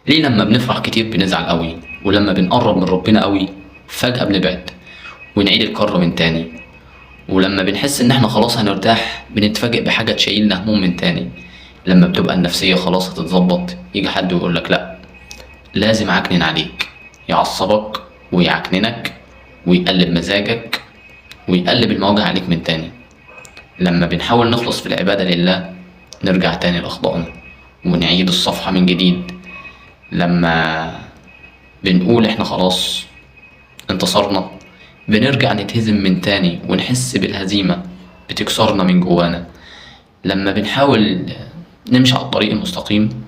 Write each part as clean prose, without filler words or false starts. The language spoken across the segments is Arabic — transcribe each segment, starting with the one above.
ليه لما بنفرح كتير بنزعل قوي، ولما بنقرب من ربنا قوي فجأة بنبعد ونعيد الكرة من تاني، ولما بنحس ان احنا خلاص هنرتاح بنتفاجئ بحاجة تشيلنا هموم من تاني. لما بتبقى النفسية خلاص هتتظبط يجي حد ويقولك لأ، لازم أعكنن عليك، يعصبك ويعكننك ويقلب مزاجك ويقلب المواجع عليك من تاني. لما بنحاول نخلص في العبادة لله نرجع تاني لأخطائنا ونعيد الصفحة من جديد. لما بنقول احنا خلاص انتصرنا بنرجع نتهزم من تاني ونحس بالهزيمة بتكسرنا من جوانا. لما بنحاول نمشي على الطريق المستقيم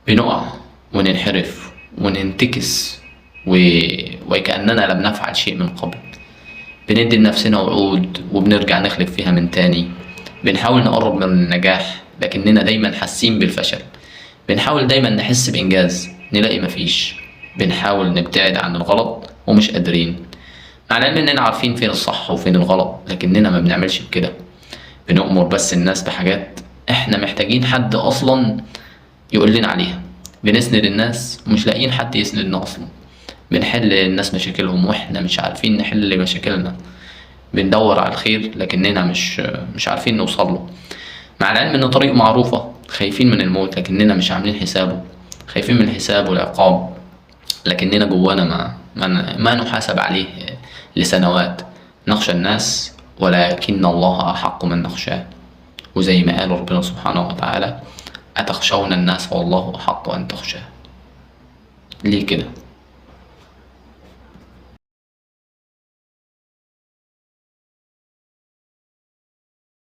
بنقع وننحرف وننتكس وكأننا لم نفعل شيء من قبل. بندي لنفسنا وعود وبنرجع نخلف فيها من تاني. بنحاول نقرب من النجاح لكننا دايما حاسين بالفشل. بنحاول دايما نحس بإنجاز نلاقي مفيش. بنحاول نبتعد عن الغلط ومش قادرين، مع العلم إننا عارفين فين الصح وفين الغلط لكننا ما بنعملش بكده. بنؤمر بس الناس بحاجات احنا محتاجين حد أصلا يقول لنا عليها. بنسند الناس ومش لاقيين حد يسندنا أصلا. بنحل للناس مشاكلهم واحنا مش عارفين نحل مشاكلنا. بندور على الخير لكننا مش عارفين نوصل له، مع العلم ان طريق معروفة. خايفين من الموت لكننا مش عاملين حسابه. خايفين من الحساب والعقاب لكننا جوانا ما نحاسب عليه لسنوات. نخشى الناس ولكن الله أحق من نخشاه. وزي ما قال ربنا سبحانه وتعالى: أتخشون الناس والله أحق أن تخشاه. ليه كده؟